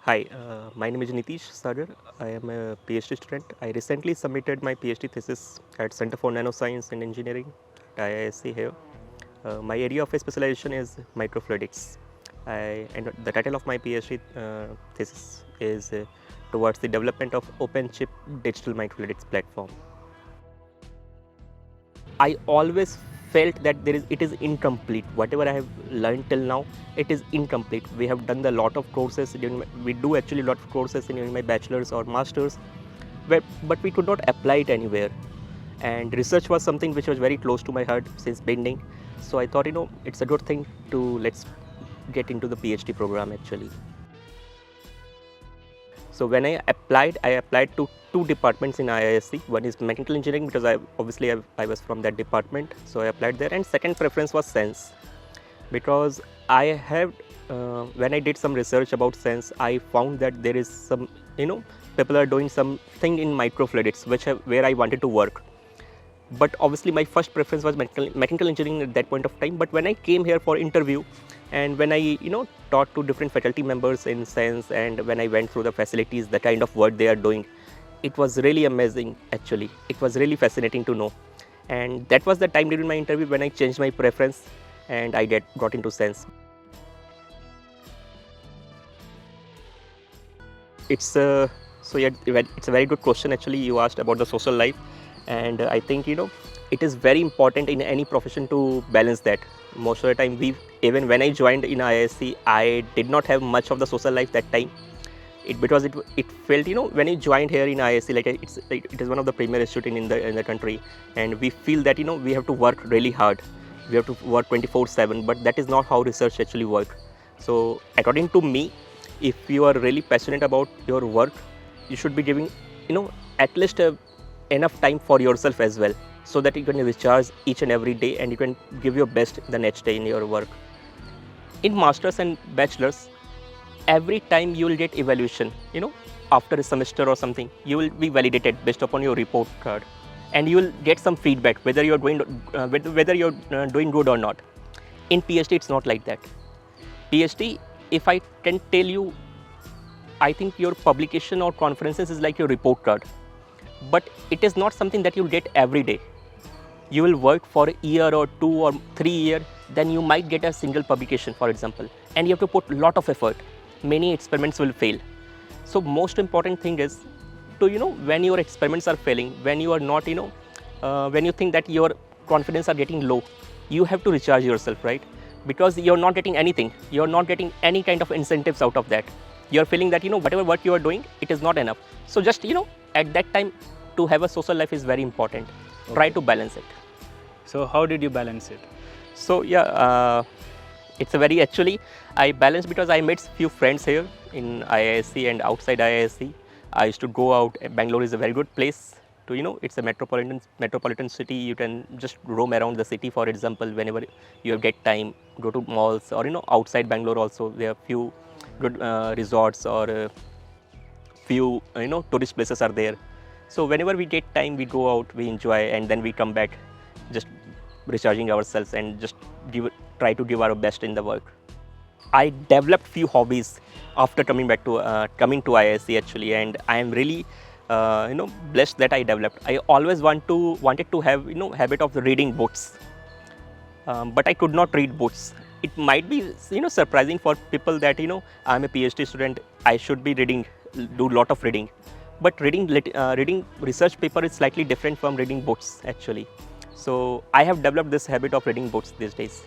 Hi, my name is Nitish Sagar. I am a PhD student. I recently submitted my PhD thesis at Center for Nanoscience and Engineering at IISc here. My area of specialization is microfluidics. And the title of my PhD thesis is towards the development of open chip digital microfluidics platform. I always felt that it is incomplete. Whatever I have learned till now, it is incomplete. We have done a lot of courses. We do actually a lot of courses in my bachelor's or master's, but we could not apply it anywhere. And research was something which was very close to my heart since beginning. So I thought, it's a good thing to let's get into the PhD program actually. So when I applied to two departments in IISc. One is mechanical engineering because I was from that department, so I applied there. And second preference was science because I have when I did some research about science, I found that there is some people are doing something in microfluidics where I wanted to work. But obviously my first preference was mechanical engineering at that point of time. But when I came here for interview and when I talked to different faculty members in science, and when I went through the facilities, the kind of work they are doing, it was really amazing actually. It was really fascinating to know. And that was the time during my interview when I changed my preference and I got into science. It's it's a very good question actually. You asked about the social life, and I think it is very important in any profession to balance that. Most of the time, even when I joined in IISc, I did not have much of the social life that time. Because it felt when I joined here in IISc, like it is one of the premier institute in the country, and we feel that we have to work really hard. We have to work 24/7, but that is not how research actually works. So according to me, if you are really passionate about your work, you should be giving at least enough time for yourself as well, so that you can recharge each and every day and you can give your best the next day in your work. In masters and bachelors, every time you will get evaluation, after a semester or something, you will be validated based upon your report card, and you will get some feedback whether you're doing good or not. In PhD, it's not like that. PhD, if I can tell you, I think your publication or conferences is like your report card, but it is not something that you'll get every day. You will work for a year or 2 or 3 years, then you might get a single publication, for example, and you have to put a lot of effort. Many experiments will fail. So most important thing is to when your experiments are failing, when you are not when you think that your confidence are getting low, you have to recharge yourself, right? Because you're not getting anything, you're not getting any kind of incentives out of that. You're feeling that whatever work you are doing, it is not enough. So just at that time, to have a social life is very important. Okay. Try to balance it. So how did you balance it? So it's a very actually I balanced because I met few friends here in IISc and outside IISc. I used to go out. Bangalore is a very good place to it's a metropolitan city. You can just roam around the city, for example, whenever you get time. Go to malls or outside Bangalore also. There are few good resorts or few tourist places are there. So whenever we get time, we go out, we enjoy, and then we come back, just recharging ourselves and just try to give our best in the work. I developed few hobbies after coming to IISc actually, and I am really blessed that I developed. I always wanted to have habit of reading books, but I could not read books. It might be surprising for people that I'm a PhD student, I should be do lot of reading, but reading research paper is slightly different from reading books actually. So I have developed this habit of reading books these days,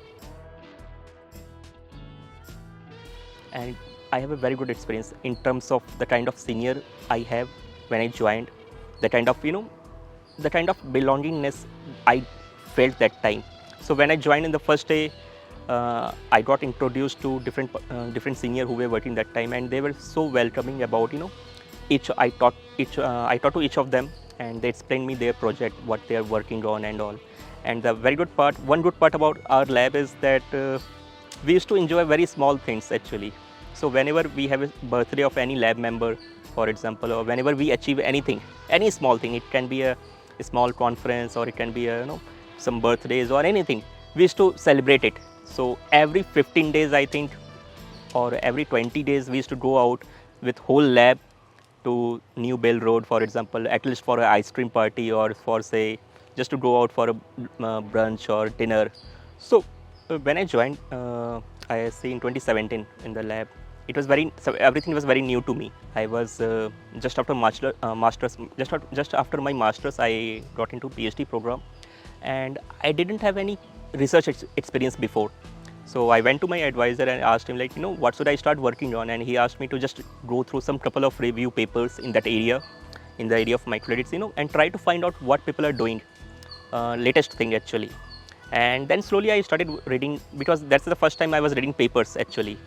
and I have a very good experience in terms of the kind of senior I have when I joined, the kind of belongingness I felt that time. So when I joined in the first day, I got introduced to different seniors who were working that time, and they were so welcoming about I taught to each of them, and they explained me their project, what they are working on and all. And one good part about our lab is that we used to enjoy very small things actually. So whenever we have a birthday of any lab member, for example, or whenever we achieve anything, any small thing, it can be a small conference or it can be some birthdays or anything, we used to celebrate it. So every 15 days, I think, or every 20 days, we used to go out with whole lab to New Bell Road, for example, at least for an ice cream party or for say just to go out for a brunch or dinner. So when I joined IISc in 2017 in the lab, it was so everything was very new to me. I was just after masters, just after my masters, I got into PhD program, and I didn't have any research experience before. So I went to my advisor and asked him, like, what should I start working on? And he asked me to just go through some couple of review papers in that area, in the area of microfluidics, and try to find out what people are doing, latest thing actually. And then slowly I started reading, because that's the first time I was reading papers actually.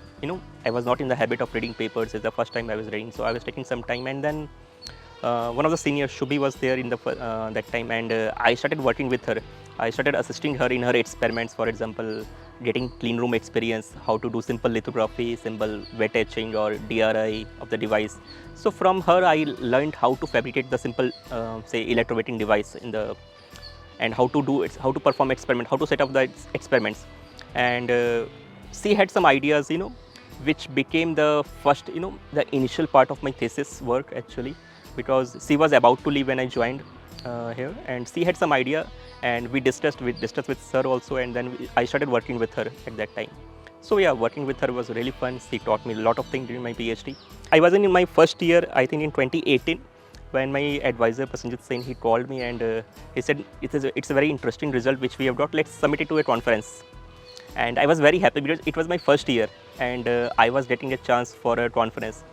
I was not in the habit of reading papers. It's the first time I was reading, so I was taking some time. And then one of the seniors, Shubhi, was there in the that time, and I started working with her. I started assisting her in her experiments, for example, getting clean room experience, how to do simple lithography, simple wet etching or DRI of the device. So from her, I learned how to fabricate the simple, say, electrowetting device and how to do it, how to perform experiment, how to set up the experiments. And she had some ideas, which became the first, the initial part of my thesis work actually, because she was about to leave when I joined here, and she had some idea, and we discussed with sir also, and then I started working with her at that time. So yeah, working with her was really fun. She taught me a lot of things during my PhD. I was in my first year, I think in 2018, when my advisor Prasenjit Sen, he called me, and he said it's a very interesting result which we have got. Let's submit it to a conference. And I was very happy because it was my first year, and I was getting a chance for a conference,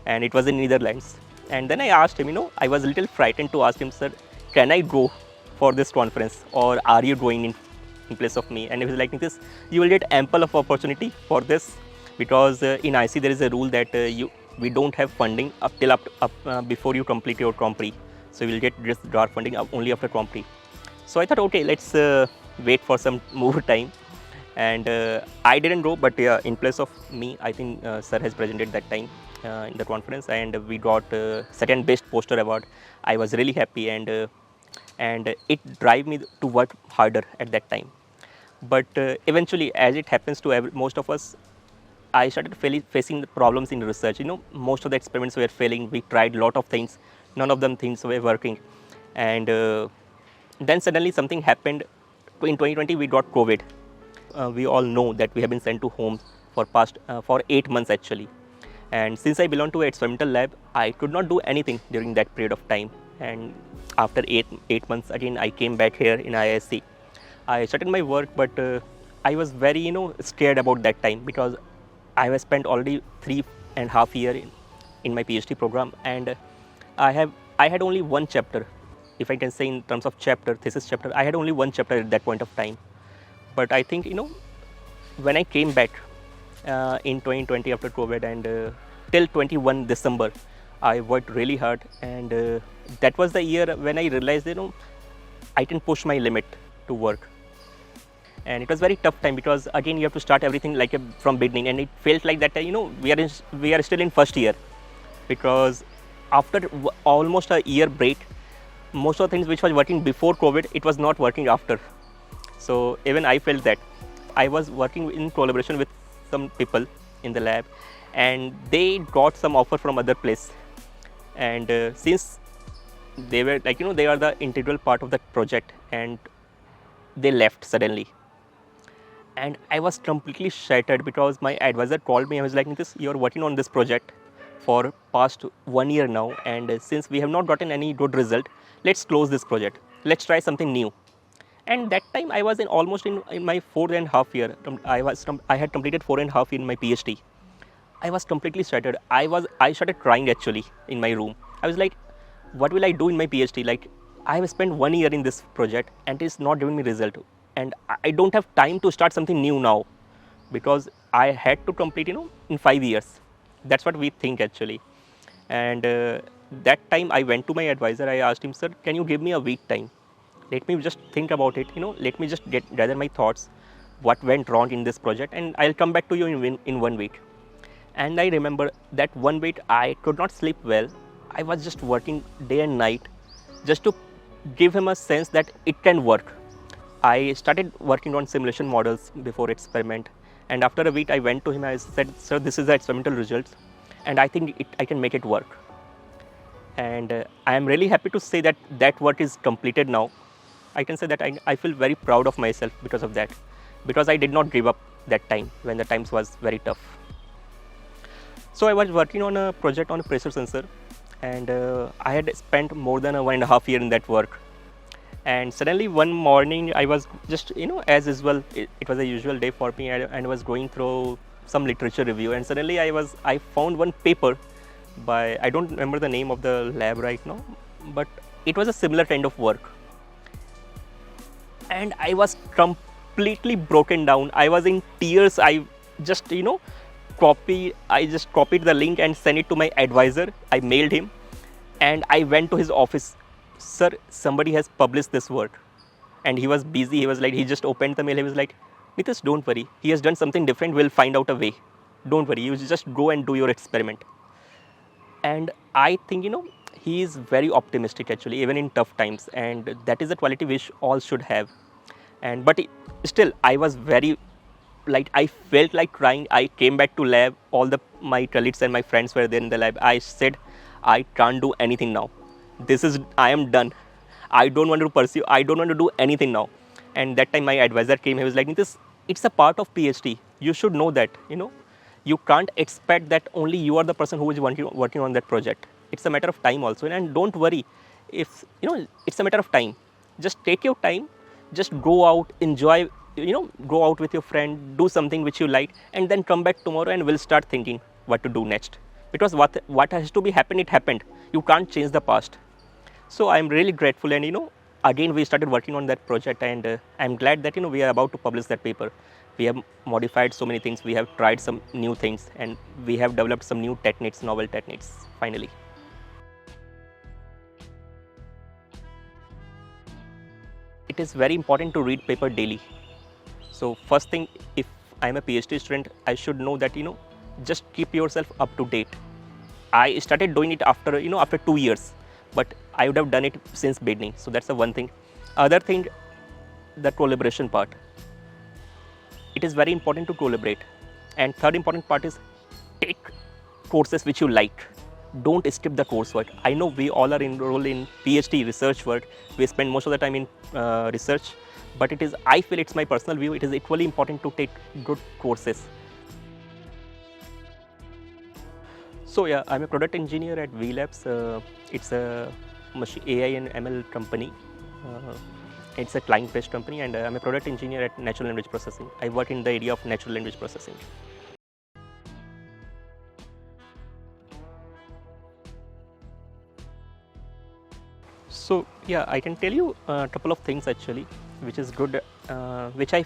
and it was in Netherlands. And then I asked him, I was a little frightened to ask him, sir, can I go for this conference, or are you going in place of me? And he was like, Nitish, you will get ample of opportunity for this, because in IC there is a rule that we don't have funding before you complete your Grand Prix. So you will get this draft funding only after Grand Prix. So I thought, okay, let's wait for some more time. And I didn't go, but in place of me, I think sir has presented that time in the conference, and we got second best poster award. I was really happy, and it drive me to work harder at that time. But eventually, as it happens to most of us, I started facing the problems in research. Most of the experiments were failing. We tried a lot of things. None of them things were working. And then suddenly something happened. In 2020, we got COVID. We all know that we have been sent to home for 8 months actually. And since I belong to an experimental lab, I could not do anything during that period of time. And after eight months, again, I came back here in IISc. I started my work, but I was very, scared about that time, because I have spent already 3.5 years in my PhD program, and I had only one chapter, if I can say in terms of thesis chapter, I had only one chapter at that point of time. But I think, when I came back in 2020 after COVID, and till 21 December, I worked really hard, and that was the year when I realized, I can push my limit to work. And it was very tough time, because again you have to start everything like from beginning, and it felt like that we are still in first year, because after almost a year break, most of the things which was working before COVID, it was not working after. So even I felt that. I was working in collaboration with some people in the lab, and they got some offer from other place, and since they were like, they are the integral part of that project, and they left suddenly. And I was completely shattered, because my advisor called me. I was like, Nitish, you're working on this project for past 1 year now, and since we have not gotten any good result, let's close this project. Let's try something new. And that time I was almost in my 4.5 year. I had completed 4.5 year in my PhD. I was completely shattered. I started crying actually in my room. I was like, what will I do in my PhD? Like, I have spent 1 year in this project, and it's not giving me result. And I don't have time to start something new now, because I had to complete, in 5 years. That's what we think actually. And that time I went to my advisor. I asked him, sir, can you give me a week time? Let me just think about it, let me just gather my thoughts, what went wrong in this project, and I'll come back to you in 1 week. And I remember that 1 week I could not sleep well. I was just working day and night just to give him a sense that it can work. I started working on simulation models before experiment, and after a week I went to him. I said, sir, this is the experimental results. and I think I can make it work. And I am really happy to say that that work is completed now. I can say that I feel very proud of myself because of that, because I did not give up that time when the times was very tough. So I was working on a project on a pressure sensor, and I had spent more than 1.5 years in that work. And suddenly one morning I was just, as usual, it was a usual day for me, and I was going through some literature review, and suddenly I found one paper by, I don't remember the name of the lab right now, but it was a similar kind of work. And I was completely broken down. I was in tears. I just, copied the link and sent it to my advisor. I mailed him, and I went to his office. Sir, somebody has published this work. And he was busy. He was like, he just opened the mail. He was like, Nitish, don't worry. He has done something different. We'll find out a way. Don't worry. You just go and do your experiment. And I think, he is very optimistic actually, even in tough times. And that is a quality which all should have. And but still, I was very, I felt like crying. I came back to lab. All my colleagues and my friends were there in the lab. I said, I can't do anything now. I am done. I don't want to pursue. I don't want to do anything now. And that time my advisor came. He was like, it's a part of PhD. You should know that, you can't expect that only you are the person who is working on that project. It's a matter of time also. And don't worry if, it's a matter of time. Just take your time. Just go out, enjoy, go out with your friend, do something which you like, and then come back tomorrow and we'll start thinking what to do next. Because what has to be happened, it happened. You can't change the past. So I'm really grateful, and again we started working on that project, and I'm glad that we are about to publish that paper. We have modified so many things, we have tried some new things, and we have developed some new techniques, novel techniques, finally. It is very important to read paper daily. So first thing, if I'm a PhD student, I should know that, just keep yourself up to date. I started doing it after 2 years, but I would have done it since beginning. So that's the one thing. Other thing, the collaboration part. It is very important to collaborate. And third important part is take courses which you like. Don't skip the coursework. I know we all are enrolled in PhD research work. We spend most of the time in research, but I feel it's my personal view, it is equally important to take good courses. So yeah, I'm a product engineer at VLabs. It's a AI and ML company. It's a client-based company, and I'm a product engineer at natural language processing. I work in the area of natural language processing. So yeah, I can tell you a couple of things actually, which is good, which I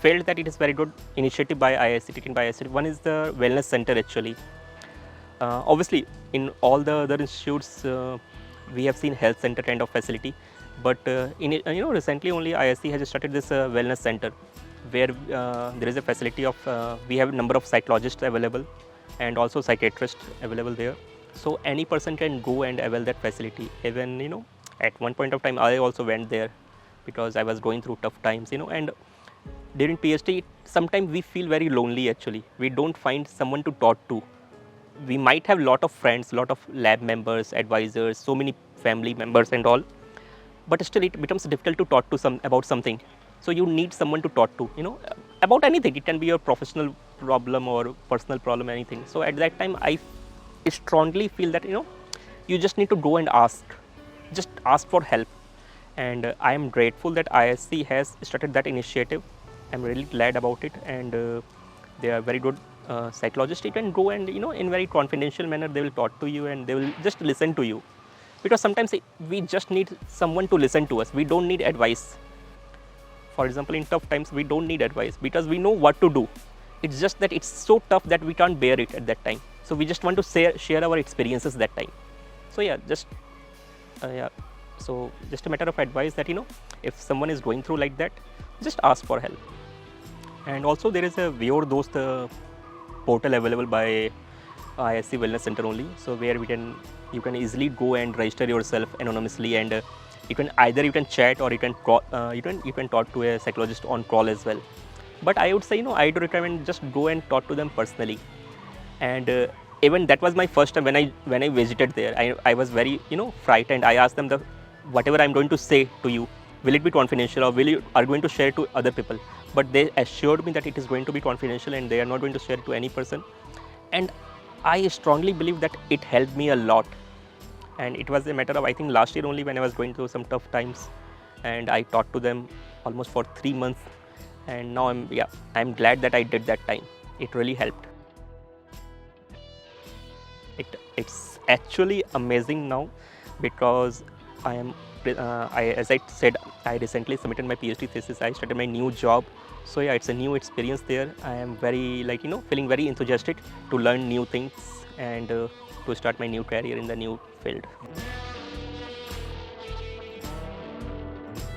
felt that it is very good initiative by IISc, taken by IISc. One is the wellness center actually. Obviously, in all the other institutes, we have seen health center kind of facility, but recently only IISc has started this wellness center, where there is a facility of we have a number of psychologists available, and also psychiatrists available there. So any person can go and avail that facility. Even at one point of time, I also went there because I was going through tough times. And during PhD, sometimes we feel very lonely actually. We don't find someone to talk to. We might have lot of friends, lot of lab members, advisors, so many family members and all, but still it becomes difficult to talk to about something. So you need someone to talk to, about anything. It can be your professional problem or personal problem, anything. So at that time, I strongly feel that, you just need to go and ask. Just ask for help. And I am grateful that IISc has started that initiative. I'm really glad about it. And they are very good psychologists. You can go and, in very confidential manner, they will talk to you and they will just listen to you. Because sometimes we just need someone to listen to us. We don't need advice. For example, in tough times, we don't need advice because we know what to do. It's just that it's so tough that we can't bear it at that time. So we just want to share our experiences that time. So yeah, so just a matter of advice that, if someone is going through like that, just ask for help. And also there is a Your Dost portal available by IISc Wellness Center only. So where you can easily go and register yourself anonymously, and you can chat or you can talk to a psychologist on call as well. But I would say, I do recommend just go and talk to them personally. And even that was my first time when I visited there. I was very frightened. I asked them, the whatever I'm going to say to you, will it be confidential, or will you are going to share to other people? But they assured me that it is going to be confidential and they are not going to share it to any person. And I strongly believe that it helped me a lot. And it was a matter of, I think, last year only, when I was going through some tough times, and I taught to them almost for 3 months. And now I'm glad that I did that time. It really helped. It's actually amazing now, because as I said, I recently submitted my PhD thesis. I started my new job. So yeah, it's a new experience there. I am very feeling very enthusiastic to learn new things and to start my new career in the new field.